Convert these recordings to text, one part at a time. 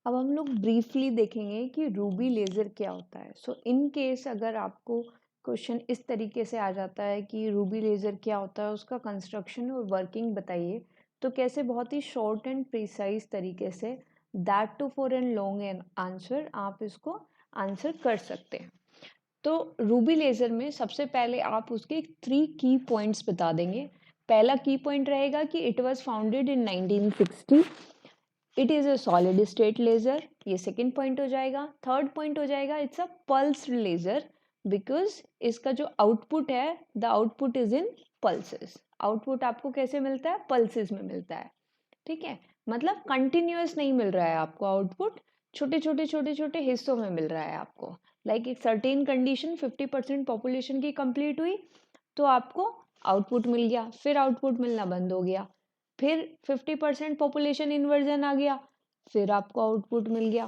अब हम लोग ब्रीफली देखेंगे कि रूबी लेज़र क्या होता है। सो इन केस अगर आपको क्वेश्चन इस तरीके से आ जाता है कि रूबी लेज़र क्या होता है, उसका कंस्ट्रक्शन और वर्किंग बताइए, तो कैसे बहुत ही शॉर्ट एंड प्रिसाइज तरीके से that two four and long an answer आप इसको आंसर कर सकते हैं। तो रूबी लेज़र में सबसे पहले आप उसके 3 की पॉइंट्स बता देंगे। पहला की पॉइंट रहेगा कि it was founded in 1960, it is a solid state laser, ये सेकेंड पॉइंट हो जाएगा। थर्ड पॉइंट हो जाएगा it's a pulse laser, because इसका जो आउटपुट है the output is in pulses. Output आपको कैसे मिलता है? पल्सेस में मिलता है। ठीक है, मतलब कंटिन्यूअस नहीं मिल रहा है आपको आउटपुट, छोटे छोटे हिस्सों में मिल रहा है आपको। लाइक एक सर्टेन कंडीशन 50% पॉपुलेशन की कंप्लीट हुई तो आपको आउटपुट मिल गया, फिर आउटपुट मिलना बंद हो गया, फिर 50% पॉपुलेशन इन्वर्जन आ गया, फिर आपको आउटपुट मिल गया,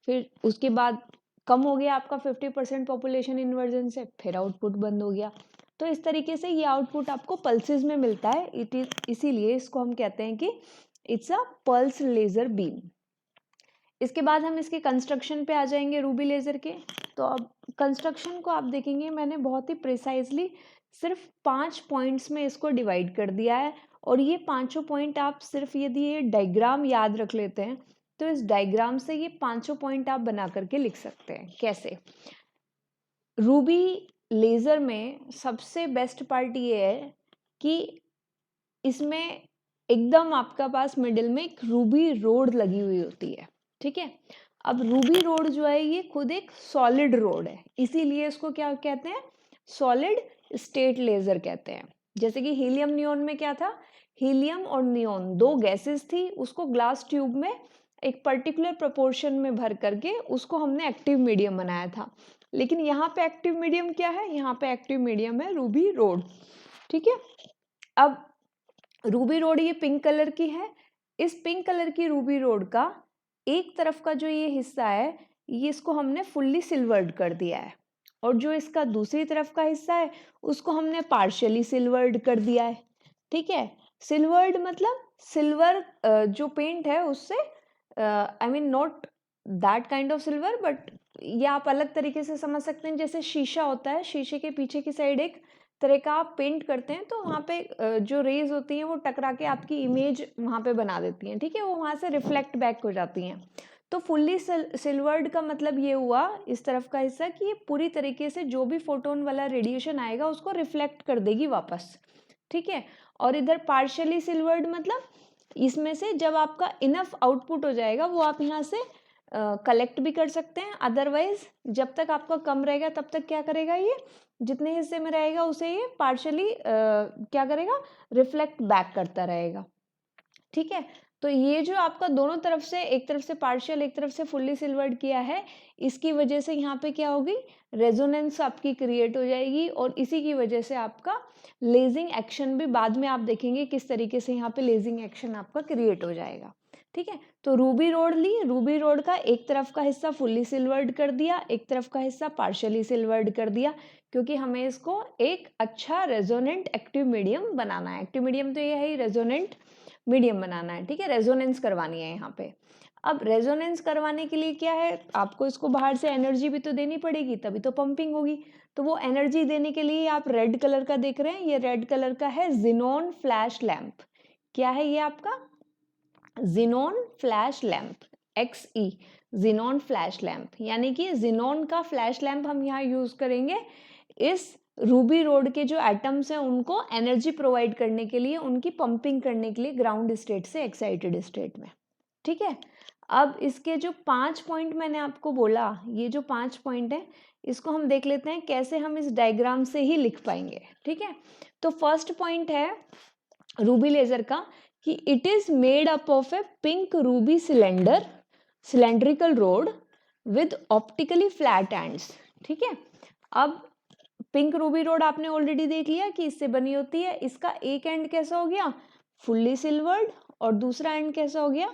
फिर उसके बाद कम हो गया आपका 50% पॉपुलेशन इन्वर्जन से, फिर आउटपुट बंद हो गया। तो इस तरीके से ये आउटपुट आपको पल्सेस में मिलता है। इट इज इसीलिए इसको हम कहते हैं कि it's a pulse laser beam. इसके बाद हम इसके कंस्ट्रक्शन पे आ जाएंगे रूबी लेजर के। तो अब कंस्ट्रक्शन को आप देखेंगे मैंने बहुत ही प्रिसाइजली सिर्फ 5 पॉइंट्स में इसको डिवाइड कर दिया है, और ये पांचों पॉइंट आप सिर्फ यदि ये डायग्राम याद रख लेते हैं तो इस डायग्राम से ये पांचों पॉइंट आप बना करके लिख सकते हैं। कैसे? रूबी लेजर में सबसे बेस्ट पार्ट ये है कि इसमें एकदम आपका पास मिडिल में एक रूबी रोड लगी हुई होती है। ठीक है, अब रूबी रोड जो है ये खुद एक सॉलिड रोड है, इसीलिए इसको क्या कहते हैं? सॉलिड स्टेट लेजर कहते हैं। जैसे कि हीलियम नियोन में क्या था? हीलियम और नियोन दो गैसेस थी, उसको ग्लास ट्यूब में एक पर्टिकुलर प्रोपोर्शन में भर करके उसको हमने एक्टिव मीडियम बनाया था। लेकिन यहाँ पे एक्टिव मीडियम क्या है? यहाँ पे एक्टिव मीडियम है रूबी रोड। ठीक है, अब रूबी रोड ये पिंक कलर की है। इस पिंक कलर की रूबी रोड का एक तरफ का जो ये हिस्सा है ये इसको हमने फुल्ली सिल्वर्ड कर दिया है, और जो इसका दूसरी तरफ का हिस्सा है उसको हमने पार्शियली सिल्वर्ड कर दिया है। ठीक है, सिल्वर्ड मतलब सिल्वर जो पेंट है उससे, I mean not that kind of silver, but ये आप अलग तरीके से समझ सकते हैं। जैसे शीशा होता है, शीशे के पीछे की साइड एक तरह का आप पेंट करते हैं तो वहाँ पे जो रेज होती हैं वो टकरा के आपकी इमेज वहाँ पे बना देती हैं। ठीक है, वो वहाँ से रिफ्लेक्ट बैक हो जाती हैं। तो फुल्ली सिल्वर्ड का मतलब ये हुआ इस तरफ का हिस्सा कि ये पूरी तरीके से जो भी फोटोन वाला रेडिएशन आएगा उसको रिफ्लेक्ट कर देगी वापस। ठीक है, और इधर पार्शियली सिल्वर्ड मतलब इसमें से जब आपका इनफ आउटपुट हो जाएगा वो आप यहाँ से कलेक्ट भी कर सकते हैं। अदरवाइज जब तक आपका कम रहेगा तब तक क्या करेगा, ये जितने हिस्से में रहेगा उसे ये पार्शली क्या करेगा, रिफ्लेक्ट बैक करता रहेगा। ठीक है, तो ये जो आपका दोनों तरफ से, एक तरफ से पार्शियल एक तरफ से फुल्ली सिल्वर्ड किया है, इसकी वजह से यहाँ पे क्या होगी, रेजोनेंस आपकी क्रिएट हो जाएगी, और इसी की वजह से आपका लेजिंग एक्शन भी बाद में आप देखेंगे किस तरीके से यहाँ पे लेजिंग एक्शन आपका क्रिएट हो जाएगा। ठीक है, तो रूबी रोड ली, रूबी रोड का एक तरफ का हिस्सा फुल्ली सिल्वर्ड कर दिया, एक तरफ का हिस्सा पार्शियली सिल्वर्ड कर दिया, क्योंकि हमें इसको एक अच्छा रेजोनेंट एक्टिव मीडियम बनाना है। एक्टिव मीडियम तो ये है ही, रेजोनेंट मीडियम बनाना है। ठीक है, रेजोनेंस करवानी है यहाँ पे। अब रेजोनेंस करवाने के लिए क्या है, आपको इसको बाहर से एनर्जी भी तो देनी पड़ेगी, तभी तो पंपिंग होगी। तो वो एनर्जी देने के लिए आप रेड कलर का देख रहे हैं, ये रेड कलर का है जिनोन फ्लैश लैंप। क्या है ये आपका? Xenon flash lamp, XE, xenon flash lamp. यानी कि जिनोन का फ्लैश लैंप हम यहाँ यूज करेंगे इस रूबी रोड के जो एटम्स हैं उनको एनर्जी प्रोवाइड करने के लिए, उनकी पंपिंग करने के लिए ग्राउंड स्टेट से एक्साइटेड स्टेट में। ठीक है, अब इसके जो 5 पॉइंट मैंने आपको बोला, ये जो 5 पॉइंट है इसको हम देख लेते हैं कैसे हम इस डायग्राम से ही लिख पाएंगे। ठीक है, तो फर्स्ट पॉइंट है रूबी लेजर का कि it is made up of A pink Ruby cylinder, cylindrical road with optically flat ends. ठीक है, अब पिंक रूबी रोड आपने ऑलरेडी देख लिया कि इससे बनी होती है। इसका एक एंड कैसा हो गया, फुल्ली सिल्वर्ड, और दूसरा एंड कैसा हो गया,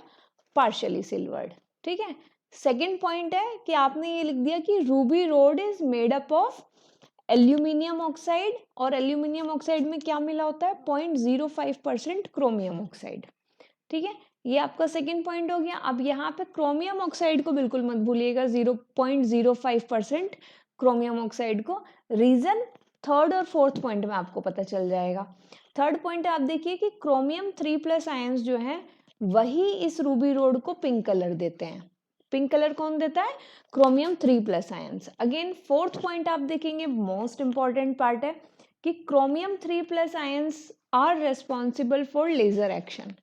पार्शियली सिल्वर्ड। ठीक है, सेकंड पॉइंट है कि आपने ये लिख दिया कि Ruby road is made up of aluminium oxide, और एल्यूमिनियम ऑक्साइड में क्या मिला होता है, 0.05% क्रोमियम ऑक्साइड। ठीक है, ये आपका सेकंड पॉइंट हो गया। अब यहाँ पे क्रोमियम ऑक्साइड को बिल्कुल मत भूलिएगा, 0.05% क्रोमियम ऑक्साइड को। रीजन थर्ड और फोर्थ पॉइंट में आपको पता चल जाएगा। थर्ड पॉइंट आप देखिए कि क्रोमियम 3+ आयंस जो हैं वही इस रूबी रोड को पिंक कलर देते हैं। पिंक कलर कौन देता है? Chromium 3+ ions. Again fourth point आप देखेंगे, मोस्ट इंपॉर्टेंट पार्ट है कि chromium 3+ ions are responsible for laser action.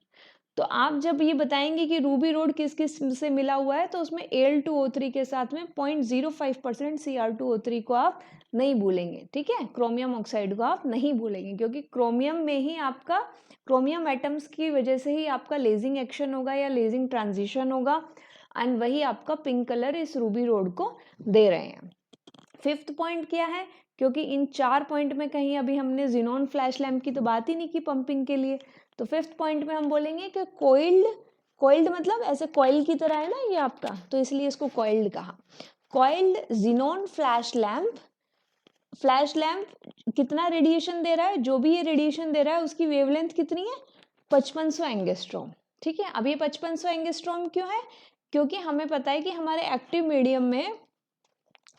तो आप जब ये बताएंगे कि रूबी रोड किस किस से मिला हुआ है, तो उसमें Al2O3 के साथ में 0.05% Cr2O3 को आप नहीं भूलेंगे, ठीक है। क्रोमियम ऑक्साइड को आप नहीं भूलेंगे, क्योंकि क्रोमियम में ही आपका, क्रोमियम एटम्स की वजह से ही आपका लेजिंग एक्शन होगा या लेजिंग ट्रांजिशन होगा, एंड वही आपका पिंक कलर इस रूबी रोड को दे रहे हैं। फिफ्थ पॉइंट क्या है? क्योंकि इन 4 पॉइंट में कहीं अभी हमने जिनोन फ्लैश लैम्प की तो बात ही नहीं की पंपिंग के लिए, तो फिफ्थ पॉइंट में हम बोलेंगे कि कोइल्ड मतलब ऐसे कॉइल की तरह है ना ये आपका, तो इसलिए इसको कॉइल्ड कहा। कॉइल्ड जिनोन फ्लैश लैम्प कितना रेडिएशन दे रहा है? जो भी ये रेडिएशन दे रहा है उसकी वेवलेंथ कितनी है? 5500 एंगस्ट्रॉम, ठीक है। अब ये 5500 एंगस्ट्रॉम क्यों है? क्योंकि हमें पता है कि हमारे एक्टिव मीडियम में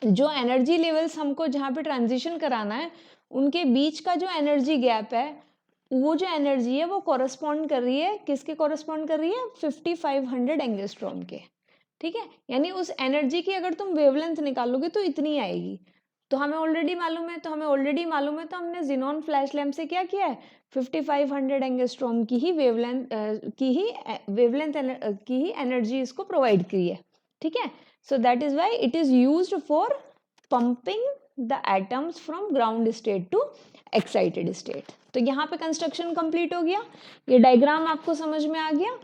जो एनर्जी लेवल्स हमको जहाँ पे ट्रांजिशन कराना है, उनके बीच का जो एनर्जी गैप है, वो जो एनर्जी है वो कॉरस्पॉन्ड कर रही है, किसके कॉरस्पॉन्ड कर रही है? 5500 एंगस्ट्रॉम के, ठीक है। यानी उस एनर्जी की अगर तुम वेवलेंथ निकालोगे तो इतनी आएगी। तो हमें ऑलरेडी मालूम है, तो हमने जिनॉन फ्लैश लैम्प से क्या किया है? 5500 एंगस्ट्रॉम की ही वेवलेंथ की ही एनर्जी इसको प्रोवाइड की है, ठीक है। So that is why it is used for pumping the atoms from ground state to excited state. तो यहाँ पे कंस्ट्रक्शन कंप्लीट हो गया, ये डायग्राम आपको समझ में आ गया,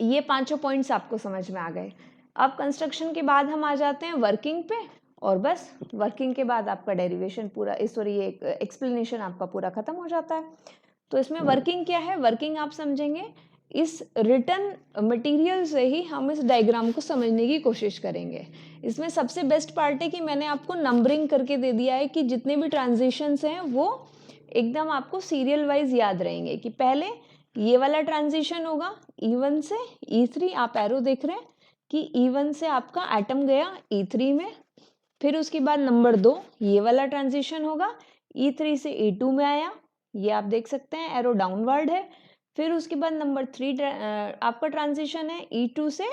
ये पांचों पॉइंट्स आपको समझ में आ गए। अब कंस्ट्रक्शन के बाद हम आ जाते हैं वर्किंग पे, और बस वर्किंग के बाद आपका डेरिवेशन पूरा, सॉरी ये एक्सप्लेनेशन आपका पूरा खत्म हो जाता है। तो इसमें वर्किंग क्या है? वर्किंग आप समझेंगे इस रिटर्न मटेरियल से ही हम इस डायग्राम को समझने की कोशिश करेंगे। इसमें सबसे बेस्ट पार्ट है कि मैंने आपको नंबरिंग करके दे दिया है कि जितने भी ट्रांजिशंस हैं वो एकदम आपको सीरियल वाइज याद रहेंगे, कि पहले ये वाला ट्रांजिशन होगा E1 से E3, आप एरो देख रहे हैं कि E1 से आपका एटम गया E3 में, फिर उसके बाद नंबर 2 ये वाला ट्रांजिशन होगा, E3 से E2 में आया, ये आप देख सकते हैं एरो डाउनवर्ड है। फिर उसके बाद नंबर 3 आपका ट्रांजिशन है E2 से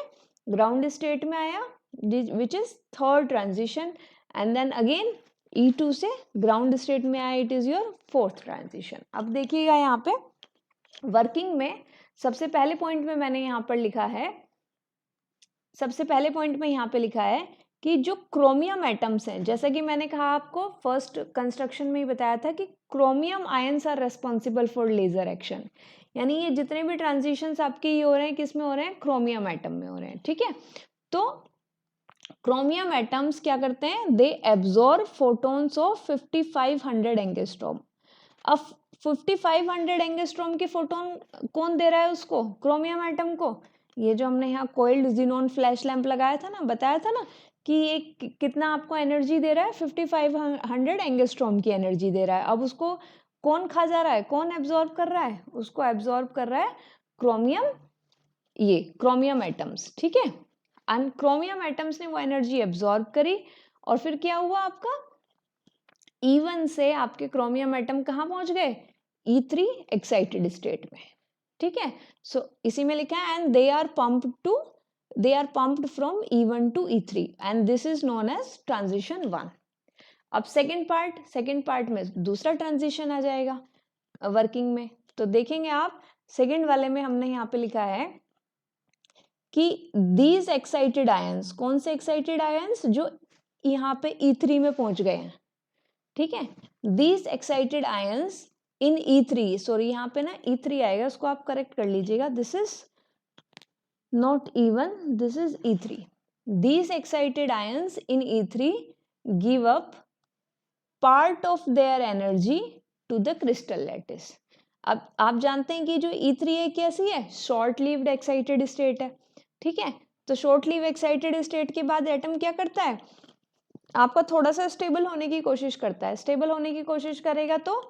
ग्राउंड स्टेट में आया, which is third transition, and then again E2 से ग्राउंड स्टेट में आया, it is your fourth transition. अब देखिएगा यहाँ पे वर्किंग में सबसे पहले पॉइंट में मैंने यहाँ पर लिखा है, सबसे पहले पॉइंट में यहाँ पे लिखा है कि जो क्रोमियम एटम्स हैं, जैसा कि मैंने कहा आपको फर्स्ट कंस्ट्रक्शन में ही बताया था कि chromium ions are responsible for laser action, यानी ये जितने भी ट्रांजिशंस आपके ये हो रहे हैं किस में हो रहे हैं? क्रोमियम एटम में हो रहे हैं, ठीक है। तो क्रोमियम एटम्स क्या करते हैं? They absorb photons of 5500 angstrom. अब 5500 एंगस्ट्रॉम के फोटोन कौन दे रहा है उसको? क्रोमियम एटम को। ये जो हमने यहाँ कोइल्ड जिनोन फ्लैश लैंप लगाया था ना, बताया था ना कि ये कितना आपको एनर्जी दे रहा है? 5500 एंगस्ट्रॉम की एनर्जी दे रहा है। अब उसको कौन खा जा रहा है? कौन एब्जॉर्ब कर रहा है? उसको एब्जॉर्ब कर रहा है क्रोमियम, ये क्रोमियम एटम्स, ठीक है। एंड क्रोमियम एटम्स ने वो एनर्जी एब्जॉर्ब करी, और फिर क्या हुआ आपका? E1 से आपके क्रोमियम एटम कहाँ पहुंच गए? E3 एक्साइटेड स्टेट में, ठीक है। सो इसी में लिखा है and they are pumped from E1 to E3 and this is known as transition 1। अब सेकेंड पार्ट में दूसरा ट्रांजिशन आ जाएगा वर्किंग में। तो देखेंगे आप सेकेंड वाले में हमने यहाँ पे लिखा है कि दीज एक्साइटेड आयंस, कौन से एक्साइटेड आयंस? जो यहाँ पे E3 में पहुंच गए हैं, ठीक है। These excited ions in E3, sorry यहाँ पे ना E3 आएगा, उसको आप करेक्ट कर लीजिएगा, this is not E1, this is E3। These excited ions in E3 give up part of their energy to the crystal lattice. अब आप जानते हैं कि जो E3 है कैसी है? शॉर्ट लिव्ड एक्साइटेड स्टेट है, ठीक है। तो शॉर्ट लिव एक्साइटेड स्टेट के बाद एटम क्या करता है? आपका थोड़ा सा स्टेबल होने की कोशिश करता है। स्टेबल होने की कोशिश करेगा तो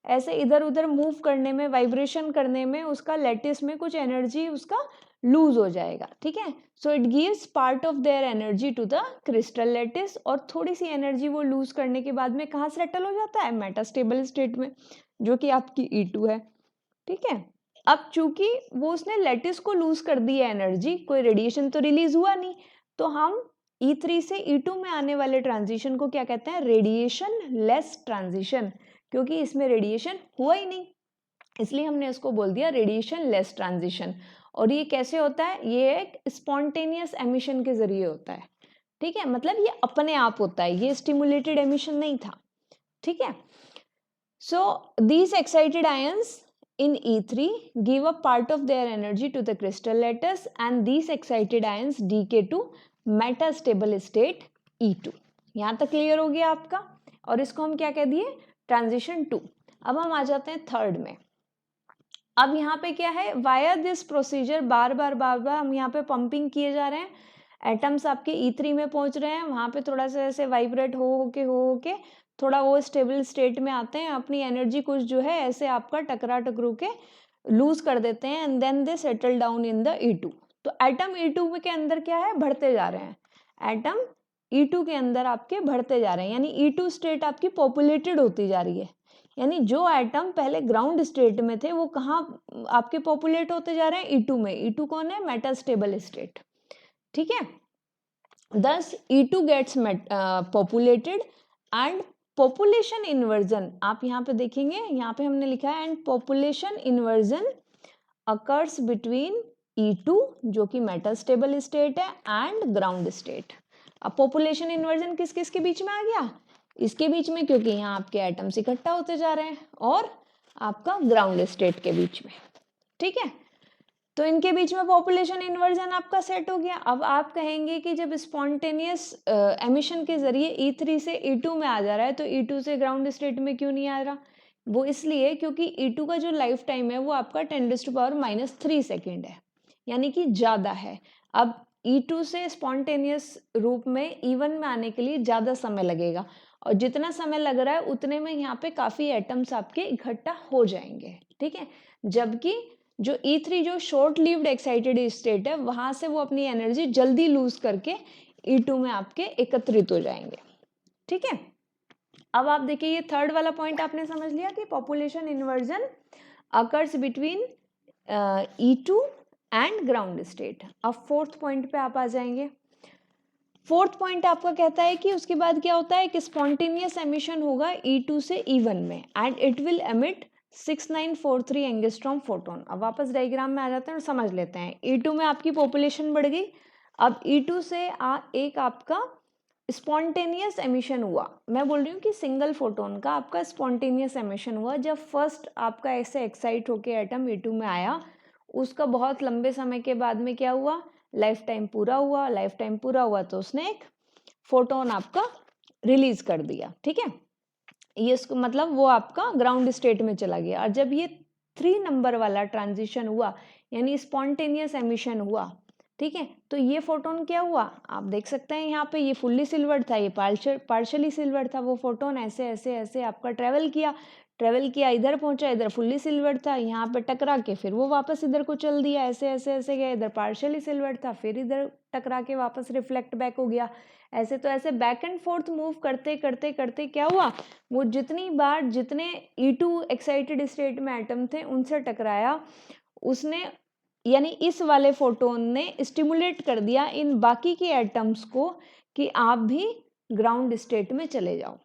ऐसे इधर उधर मूव करने में, वाइब्रेशन करने में उसका लैटिस में कुछ एनर्जी उसका लूज हो जाएगा, ठीक है। So it gives part of their energy to the crystal lattice, और थोड़ी सी एनर्जी वो लूज करने के बाद में कहाँ सेटल हो जाता है, मेटास्टेबल स्टेट में, जो कि आपकी E2 है, ठीक है। अब चूंकि वो उसने लैटिस को लूज कर दी है एनर्जी, कोई रेडिएशन तो रिलीज हुआ नहीं, तो हम E3 से E2 में आने वाले ट्रांजिशन को क्या कहते हैं, रेडिएशन लेस ट्रांजिशन, क्योंकि इसमें रेडिएशन हुआ ही नहीं, इसलिए हमने इसको बोल दिया रेडिएशन लेस ट्रांजिशन। और ये कैसे होता है, ये एक स्पॉन्टेनियस एमिशन के जरिए होता है, ठीक है, मतलब ये अपने आप होता है, ये स्टिमुलेटेड एमिशन नहीं था, ठीक है। So these excited ions in E3 give up part of their energy to the crystal lattice and these excited ions decay to metastable state E2। यहाँ तक क्लियर हो गया आपका, और इसको हम क्या कह दिए, ट्रांजिशन 2। अब हम आ जाते हैं थर्ड में। अब यहाँ पे क्या है, वाया दिस प्रोसीजर बार बार हम यहाँ पे पंपिंग किए जा रहे हैं, एटम्स आपके E3 में पहुंच रहे हैं, वहाँ पे थोड़ा सा ऐसे वाइब्रेट हो के थोड़ा वो स्टेबल स्टेट में आते हैं, अपनी एनर्जी कुछ जो है ऐसे आपका टकरू के लूज कर देते हैं, and then they settle down in the E2। तो एटम E2 के अंदर क्या है, बढ़ते जा रहे हैं, एटम E2 के अंदर आपके बढ़ते जा रहे हैं, यानी E2 स्टेट आपकी पॉपुलेटेड होती जा रही है, यानी जो एटम पहले ग्राउंड स्टेट में थे वो कहाँ आपके पॉपुलेट होते जा रहे हैं, E2 में। E2 कौन है, मेटास्टेबल स्टेट, ठीक है। thus E2 gets populated and population inversion, आप यहाँ पे देखेंगे, यहाँ पे हमने लिखा है and population inversion occurs between E2 जो कि मेटास्टेबल स्टेट है and ग्राउंड स्टेट। अब पॉपुलेशन इन्वर्जन किस किस के बीच में आ गया, इसके बीच में, क्योंकि यहाँ आपके एटम्स इकट्ठा होते जा रहे हैं, और आपका ग्राउंड स्टेट के बीच में, ठीक है। तो इनके बीच में पॉपुलेशन इन्वर्जन आपका सेट हो गया। अब आप कहेंगे कि जब स्पॉन्टेनियस एमिशन के जरिए E3 से E2 में आ जा रहा है तो E2 से ग्राउंड स्टेट में क्यों नहीं आ रहा, वो इसलिए क्योंकि E2 का जो लाइफ टाइम है वो आपका 10⁻³ सेकेंड है, यानी कि ज़्यादा है। अब E2 से स्पॉन्टेनियस रूप में E1 में आने के लिए ज़्यादा समय लगेगा, और जितना समय लग रहा है उतने में यहाँ पे काफ़ी एटम्स आपके इकट्ठा हो जाएंगे, ठीक है। जबकि जो E3 जो शॉर्ट लिव्ड एक्साइटेड स्टेट है, वहां से वो अपनी एनर्जी जल्दी लूज करके E2 में आपके एकत्रित हो जाएंगे, ठीक है। अब आप देखिए, ये थर्ड वाला पॉइंट आपने समझ लिया कि population inversion occurs between E2 and ground state. अब फोर्थ पॉइंट पे आप आ जाएंगे। फोर्थ पॉइंट आपका कहता है कि उसके बाद क्या होता है कि स्पॉन्टेनियस एमिशन होगा E2 से E1 में, and it will emit 6943 angstrom photon. अब वापस डायग्राम में आ जाते हैं और समझ लेते हैं। E2 में आपकी पॉपुलेशन बढ़ गई, अब E2 से एक आपका स्पॉन्टेनियस एमिशन हुआ, मैं बोल रही हूँ कि सिंगल फोटोन का आपका स्पॉन्टेनियस एमिशन हुआ। जब फर्स्ट आपका ऐसे एक्साइट होके एटम E2 में आया, उसका बहुत लंबे समय के बाद में क्या हुआ, लाइफ टाइम पूरा हुआ। लाइफ टाइम पूरा हुआ तो उसने एक फोटोन आपका रिलीज कर दिया, ठीक है। ये इसको मतलब वो आपका ग्राउंड स्टेट में चला गया। और जब ये 3 नंबर वाला ट्रांजिशन हुआ, यानी स्पॉन्टेनियस एमिशन हुआ, ठीक है, तो ये फोटोन क्या हुआ, आप देख सकते हैं यहाँ पे, ये फुल्ली सिल्वर्ड था, ये पार्शली सिल्वर्ड था। वो फोटोन ऐसे ऐसे ऐसे आपका ट्रेवल किया, इधर पहुंचा, इधर फुल्ली सिल्वर्ड था, यहाँ पे टकरा के फिर वो वापस इधर को चल दिया, ऐसे ऐसे ऐसे गया, इधर पार्शली सिल्वर्ड था, फिर इधर टकरा के वापस रिफ्लेक्ट बैक हो गया। ऐसे तो ऐसे बैक एंड फोर्थ मूव करते करते करते क्या हुआ, वो जितनी बार जितने E2 एक्साइटेड स्टेट में एटम थे उनसे टकराया, उसने यानी इस वाले फोटोन ने स्टिमुलेट कर दिया इन बाकी के एटम्स को कि आप भी ग्राउंड स्टेट में चले जाओ,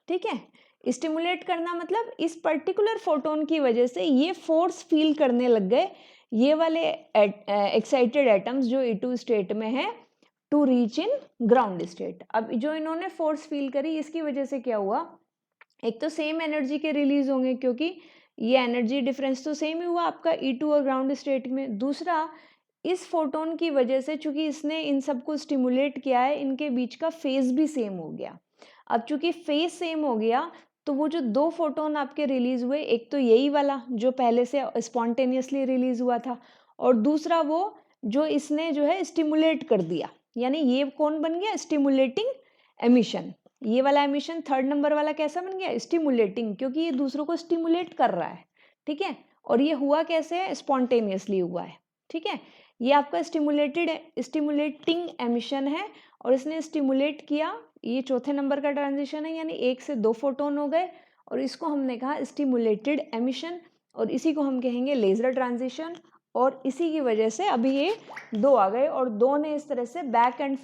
ठीक है। स्टिमुलेट करना मतलब इस पर्टिकुलर फोटोन की वजह से ये फोर्स फील करने लग गए ये वाले एक्साइटेड एटम्स जो E2 स्टेट में है to reach in ground state. अब जो इन्होंने फोर्स फील करी, इसकी वजह से क्या हुआ, एक तो सेम एनर्जी के रिलीज होंगे क्योंकि ये एनर्जी डिफरेंस तो सेम ही हुआ आपका E2 और ग्राउंड स्टेट में। दूसरा, इस फोटोन की वजह से चूंकि इसने इन सबको स्टिमुलेट किया है, इनके बीच का फेज भी सेम हो गया। अब चूंकि फेज सेम हो गया तो वो जो 2 फोटोन आपके रिलीज हुए, एक तो यही वाला जो पहले से स्पॉन्टेनियसली रिलीज हुआ था, और दूसरा वो जो इसने जो है स्टिमुलेट कर दिया, यानी ये कौन बन गया, स्टिमुलेटिंग एमिशन। ये वाला एमिशन थर्ड नंबर वाला कैसा बन गया, स्टिमुलेटिंग, क्योंकि ये दूसरों को स्टिमुलेट कर रहा है, ठीक है। और ये हुआ कैसे है, स्पॉन्टेनियसली हुआ है, ठीक है। ये आपका स्टिमुलेटिंग एमिशन है और इसने स्टिमुलेट किया, ये चौथे नंबर का ट्रांजिशन है, यानी 1 से 2 फोटोन हो गए और इसको हमने कहा स्टिमुलेटेड एमिशन और इसी को हम कहेंगे लेजर ट्रांजिशन। और इसी की वजह से अभी ये 2 आ गए और 2 ने इस तरह से बैक एंड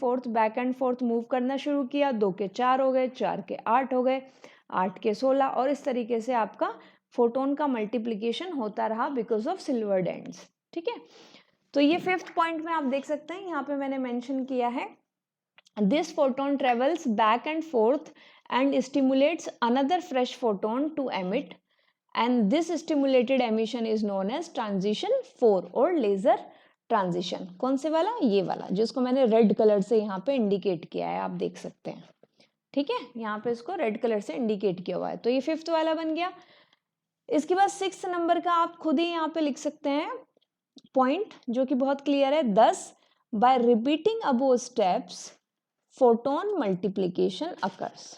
फोर्थ मूव करना शुरू किया। 2 के 4 हो गए, 4 के 8 हो गए, 8 के 16 और इस तरीके से आपका फोटोन का मल्टीप्लिकेशन होता रहा बिकॉज ऑफ सिल्वर्ड एंड्स, ठीक है। तो ये 5th पॉइंट में आप देख सकते हैं, यहाँ पे मैंने मेंशन किया है, this photon travels back and fourth and stimulates another fresh photon to emit, and this stimulated emission is known as transition 4 और laser transition। कौन से वाला, ये वाला जिसको मैंने रेड कलर से यहाँ पे इंडिकेट किया है, आप देख सकते हैं, ठीक है। यहाँ पे इसको रेड कलर से इंडिकेट किया हुआ है, तो ये 5th वाला बन गया। इसके बाद 6th नंबर का आप खुद ही यहाँ पे लिख सकते हैं पॉइंट, जो कि बहुत क्लियर है, 10 by repeating above steps photon multiplication occurs,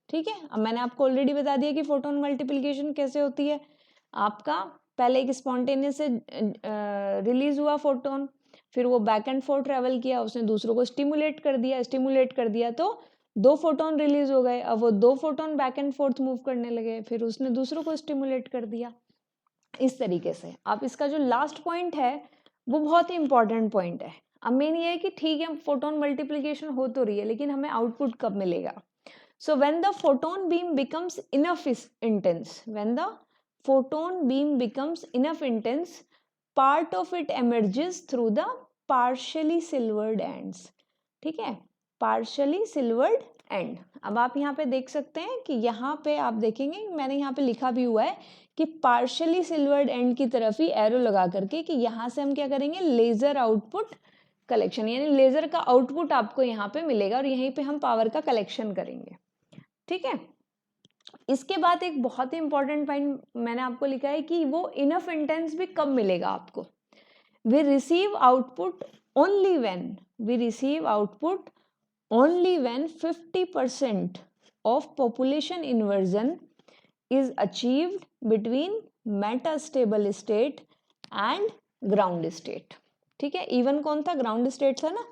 ठीक है। अब मैंने आपको ऑलरेडी बता दिया कि फोटोन मल्टीप्लिकेशन कैसे होती है। आपका पहले एक स्पॉन्टेनियस से रिलीज हुआ फोटोन, फिर वो बैक एंड फोर्थ ट्रेवल किया, उसने दूसरों को स्टिमुलेट कर दिया तो 2 फोटोन रिलीज हो गए। अब वो 2 photon back and fourth move करने लगे, फिर उसने दूसरों को स्टिमुलेट कर दिया, इस तरीके से। अब इसका जो लास्ट पॉइंट है वो बहुत ही इंपॉर्टेंट पॉइंट है। अब मेन ये है कि ठीक है फोटोन मल्टीप्लिकेशन हो तो रही है, लेकिन हमें आउटपुट कब मिलेगा। So when the photon beam becomes enough intense, part of it emerges through the partially silvered ends, ठीक है, partially silvered end। अब आप यहाँ पे देख सकते हैं कि यहाँ पे आप देखेंगे मैंने यहाँ पे लिखा भी हुआ है कि partially silvered end की तरफ ही एरो लगा करके कि यहाँ से हम क्या करेंगे, लेजर आउटपुट कलेक्शन, यानी लेजर का आउटपुट आपको यहाँ पे मिलेगा और यहीं पे हम पावर का कलेक्शन करेंगे, ठीक है। इसके बाद एक बहुत ही इंपॉर्टेंट पॉइंट मैंने आपको लिखा है कि वो इनफ इंटेंस भी कब मिलेगा आपको। We receive output only when 50% of population inversion is achieved between metastable state and ground state, ठीक है। इवन कौन था, ग्राउंड स्टेट था ना।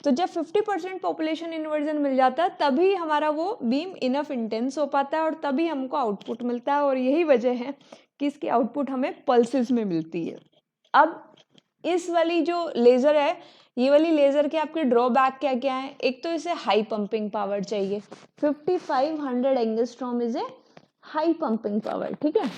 तो जब 50% पॉपुलेशन इन्वर्जन मिल जाता है तभी हमारा वो बीम इनफ इंटेंस हो पाता है और तभी हमको आउटपुट मिलता है, और यही वजह है कि इसकी आउटपुट हमें पल्सेस में मिलती है। अब इस वाली जो लेज़र है, ये वाली लेज़र के आपके ड्रॉबैक क्या क्या है। एक तो इसे हाई पंपिंग पावर चाहिए, 5500 angstrom is a high pumping power, ठीक है।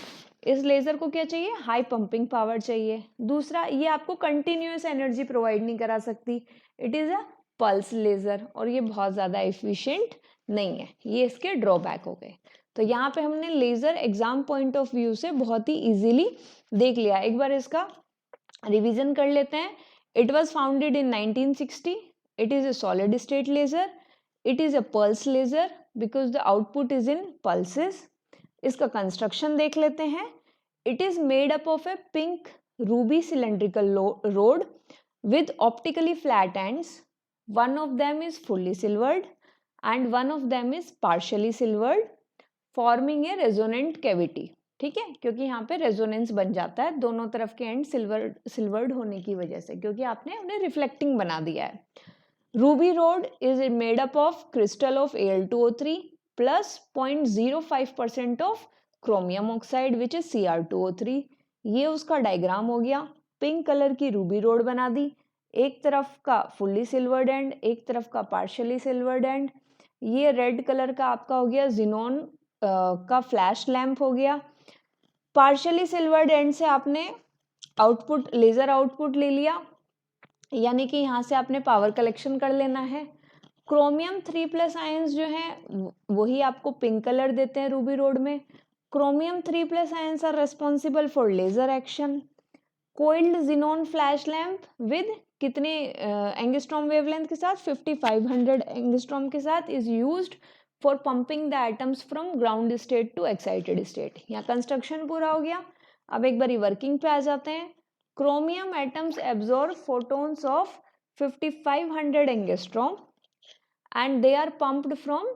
इस लेज़र को क्या चाहिए, हाई पंपिंग पावर चाहिए। दूसरा, ये आपको कंटिन्यूअस एनर्जी प्रोवाइड नहीं करा सकती, it is a pulse laser और ये बहुत ज़्यादा एफिशिएंट नहीं है, ये इसके ड्रॉबैक हो गए। तो यहाँ पे हमने laser exam point of view से बहुत ही इजीली देख लिया। एक बार इसका रिवीजन कर लेते हैं। It was founded in 1960, it is a solid state laser, it is a pulse laser because the output is in pulses. इसका कंस्ट्रक्शन देख लेते हैं। It is made up of A pink Ruby cylindrical road with optically flat ends. One of them is fully silvered and one of them is partially silvered, forming a resonant cavity, ठीक है, क्योंकि यहाँ पे resonance बन जाता है दोनों तरफ के एंड सिल्वर्ड होने की वजह से, क्योंकि आपने उन्हें रिफ्लेक्टिंग बना दिया है। Ruby road is made up of crystal of Al2O3 plus 0.05% of chromium oxide which is Cr2O3। ये उसका डायग्राम हो गया। पिंक कलर की रूबी रोड बना दी, एक तरफ का फुल्ली सिल्वर्ड एंड, एक तरफ का पार्शियली सिल्वर्ड एंड। ये रेड कलर का आपका हो गया जिनोन का फ्लैश लैंप हो गया। पार्शियली सिल्वर्ड एंड से आपने आउटपुट, लेजर आउटपुट ले लिया, यानी कि यहाँ से आपने पावर कलेक्शन कर लेना है। क्रोमियम 3+ आयंस जो हैं वही आपको पिंक कलर देते हैं रूबी रोड में। Chromium 3+ ions are responsible for laser action. Coiled xenon flash lamp with कितने एंगस्ट्रॉम वेवलेंथ के साथ, 5500 एंगस्ट्रॉम के साथ, is used for pumping the atoms from ground state to excited state. यहाँ construction पूरा हो गया। अब एक बारी वर्किंग पे आ जाते हैं। Chromium atoms absorb photons of 5500 angstrom and they are pumped from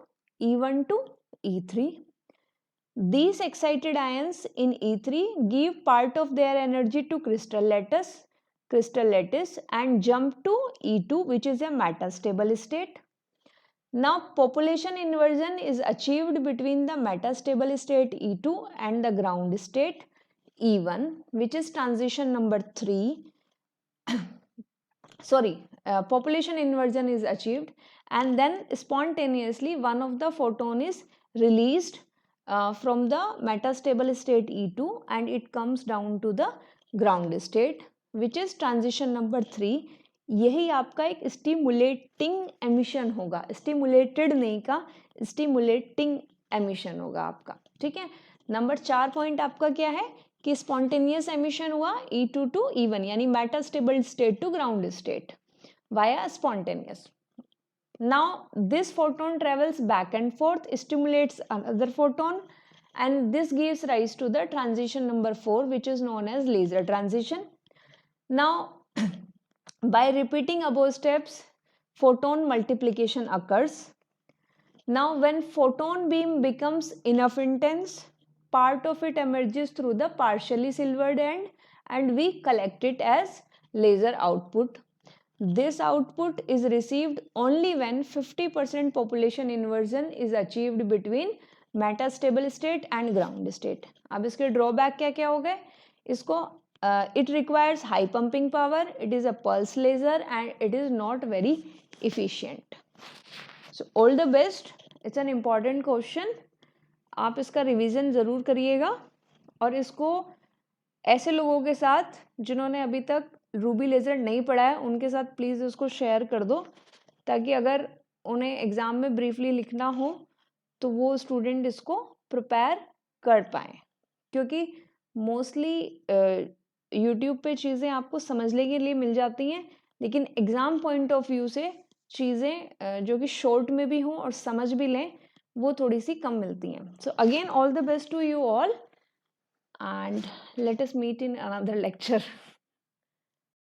E1 to E3. These excited ions in E3 give part of their energy to crystal lattice and jump to E2, which is a metastable state. Now population inversion is achieved between the metastable state E2 and the ground state E1, which is transition number 3. Population inversion is achieved, and then spontaneously one of the photon is released from the metastable state E2 and it comes down to the ground state, which is transition number 3. यही आपका एक stimulating emission होगा, stimulated नहीं का stimulating emission होगा आपका, ठीक है। नंबर 4 पॉइंट आपका क्या है कि स्पॉन्टेनियस एमिशन हुआ E2 to E1 यानी metastable state to ground state via spontaneous. Now this photon travels back and forth, stimulates another photon, and this gives rise to the transition number 4, which is known as laser transition. Now by repeating above steps, photon multiplication occurs. Now when photon beam becomes enough intense, part of it emerges through the partially silvered end and we collect it as laser output. This output is received only when 50% population inversion is achieved between metastable state and ground state. अब इसके drawback क्या क्या हो गए इसको, it requires high pumping power, it is a pulse laser and it is not very efficient. So all the best, it's an important question. आप इसका revision ज़रूर करिएगा और इसको ऐसे लोगों के साथ जिन्होंने अभी तक रूबी लेज़र नहीं पढ़ा है उनके साथ प्लीज़ उसको शेयर कर दो, ताकि अगर उन्हें एग्ज़ाम में ब्रीफली लिखना हो तो वो स्टूडेंट इसको प्रिपेयर कर पाएँ, क्योंकि मोस्टली यूट्यूब पे चीज़ें आपको समझने के लिए मिल जाती हैं, लेकिन एग्ज़ाम पॉइंट ऑफ व्यू से चीज़ें जो कि शॉर्ट में भी हों और समझ भी लें वो थोड़ी सी कम मिलती हैं. So again all the best to you all and let us meet in another lecture.